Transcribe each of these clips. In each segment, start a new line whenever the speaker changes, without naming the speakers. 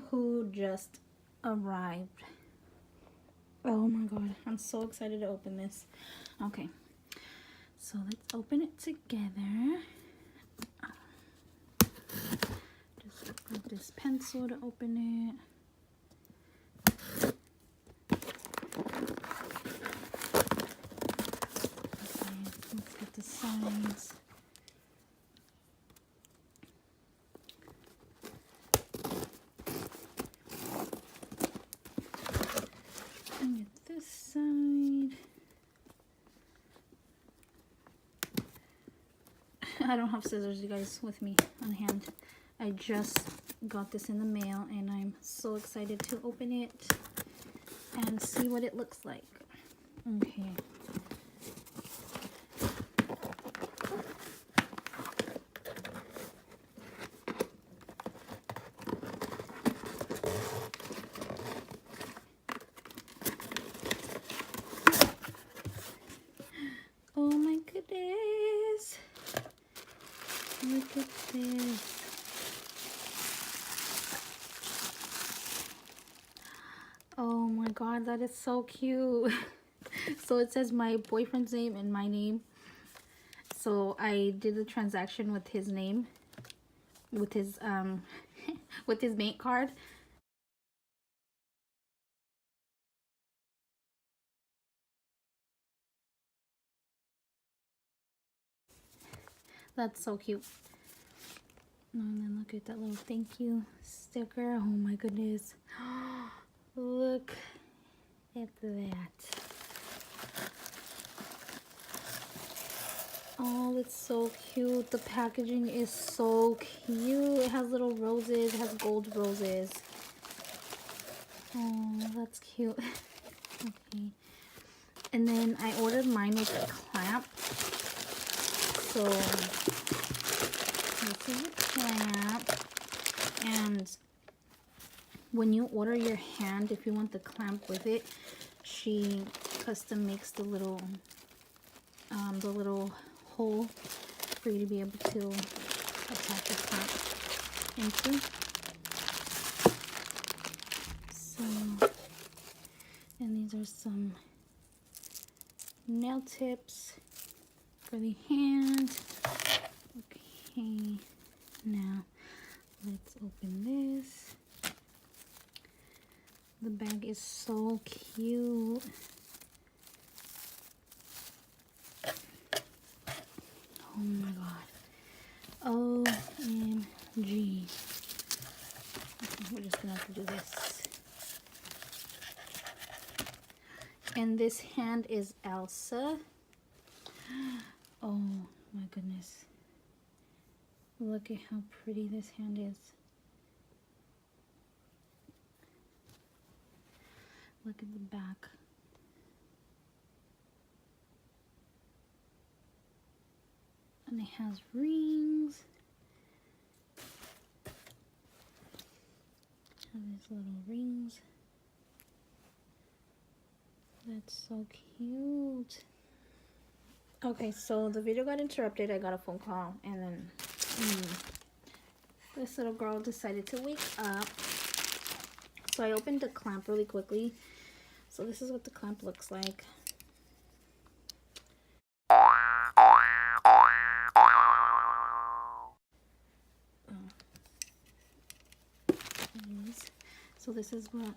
who just arrived. Oh my god, I'm so excited to open this. Okay, so let's open it together. Just grab this pencil to open it. Okay, let's get the sides. And get this side. I don't have scissors, you guys, with me on hand. I just got this in the mail and I'm so excited to open it and see what it looks like. Okay. Oh my goodness. Look at this. Oh my god, that is so cute. So it says my boyfriend's name and my name. So I did the transaction with his name, with his with his bank card. That's so cute. And then look at that little thank you sticker. Oh my goodness. Look at that. Oh, it's so cute. The packaging is so cute. It has little roses. It has gold roses. Oh, that's cute. Okay. And then I ordered mine with a clamp. So this is a clamp. And when you order your hand, if you want the clamp with it, she custom makes the little hole for you to be able to attach the clamp into. So, and these are some nail tips for the hand. Okay, now let's open this. The bag is so cute. Oh my god. OMG. Okay, we're just gonna have to do this. And this hand is Elsa. Oh my goodness. Look at how pretty this hand is. Look at the back. And it has rings. And these little rings. That's so cute. Okay, so the video got interrupted. I got a phone call and then this little girl decided to wake up. So I opened the clamp really quickly. So this is what the clamp looks like. So this is what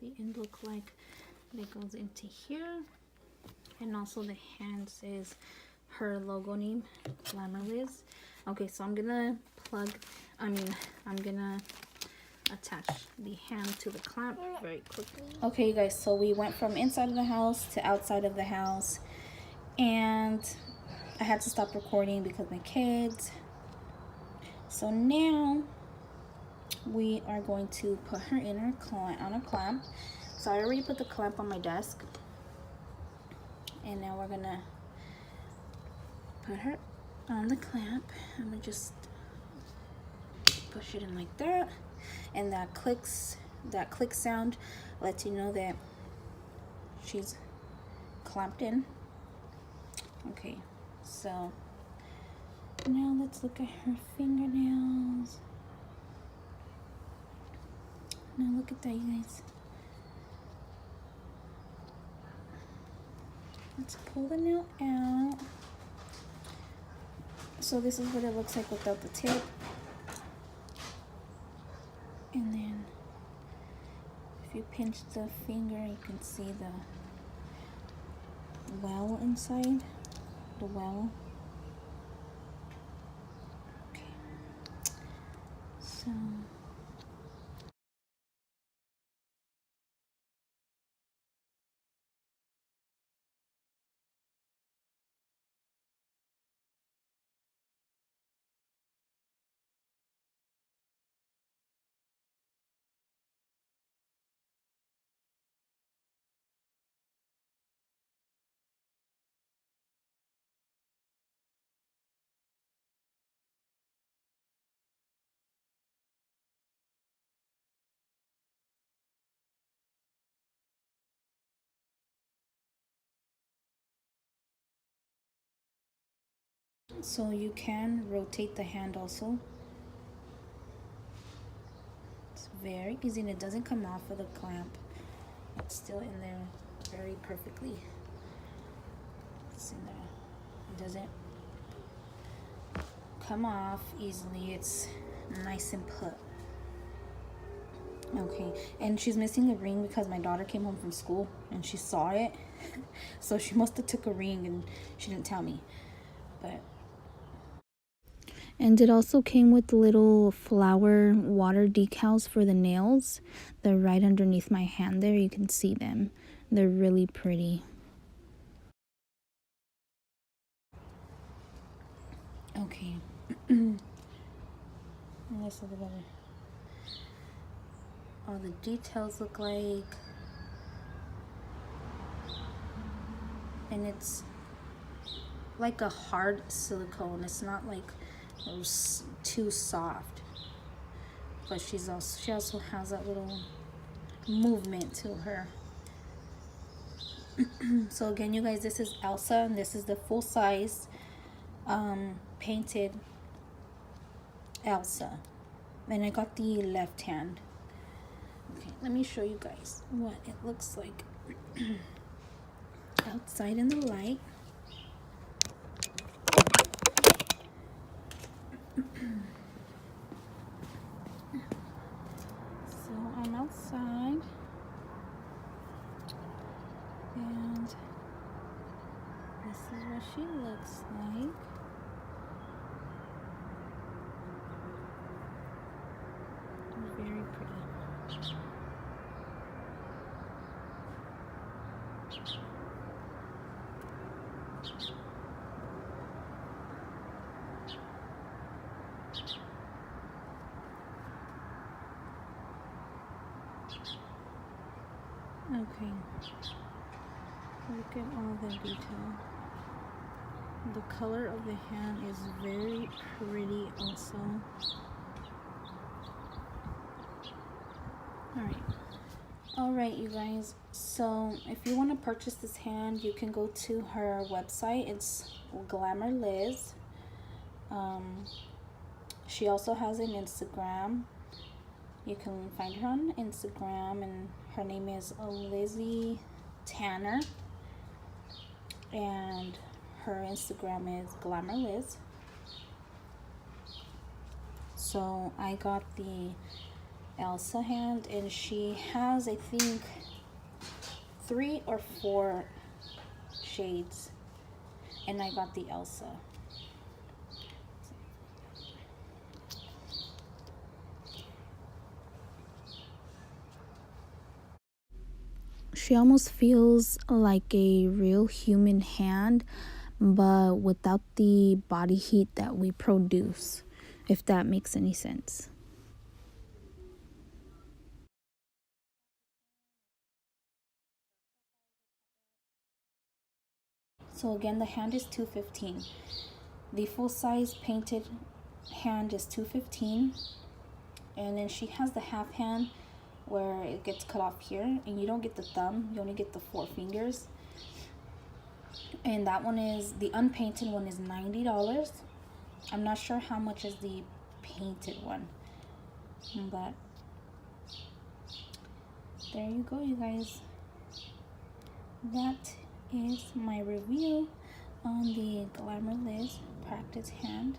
the end look like. That goes into here. And also the hand says her logo name, Glamerliz. Okay, so I'm gonna attach the hand to the clamp very quickly. Okay, you guys, so we went from inside of the house to outside of the house, and I had to stop recording because of my kids. So now we are going to put her in her on a clamp. So I already put the clamp on my desk, and now we're gonna put her on the clamp. I'm gonna just push it in like that, and that click sound lets you know that she's clamped in. Okay, so now let's look at her fingernails. Now look at that, you guys. Let's pull the nail out. So this is what it looks like without the tip. And then if you pinch the finger, you can see the well inside. The well. Okay. So you can rotate the hand also. It's very easy and it doesn't come off of the clamp. It's still in there very perfectly. It's in there. It doesn't come off easily. It's nice and put. Okay, and she's missing a ring because my daughter came home from school and she saw it. So she must have took a ring and she didn't tell me. And it also came with little flower water decals for the nails. They're right underneath my hand there. You can see them. They're really pretty. Okay. This is what all the details look like. And it's like a hard silicone. It's not like too soft, but she also has that little movement to her. So again, you guys, this is Elsa and this is the full size painted Elsa, and I got the left hand. Okay, let me show you guys what it looks like outside in the light. So I'm outside and this is what she looks like. Very pretty. Okay, look at all the detail. The color of the hand is very pretty also. Alright you guys, so if you want to purchase this hand, you can go to her website. It's Glamerliz. She also has an Instagram. You can find her on Instagram, and her name is Lizzie Tanner, and her Instagram is Glamerliz. So I got the Elsa hand, and she has, I think, 3 or 4 shades, and I got the Elsa. She almost feels like a real human hand, but without the body heat that we produce, if that makes any sense. So again, the hand is $215. The full size painted hand is $215, and then she has the half hand where it gets cut off here, and you don't get the thumb, you only get the 4 fingers. And that one is, the unpainted one is $90. I'm not sure how much is the painted one, but there you go, you guys. That is my review on the Glamerliz practice hand.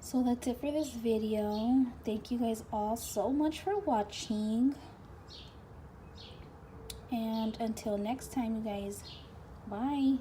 So that's it for this video. Thank you guys all so much for watching. And until next time, you guys, bye.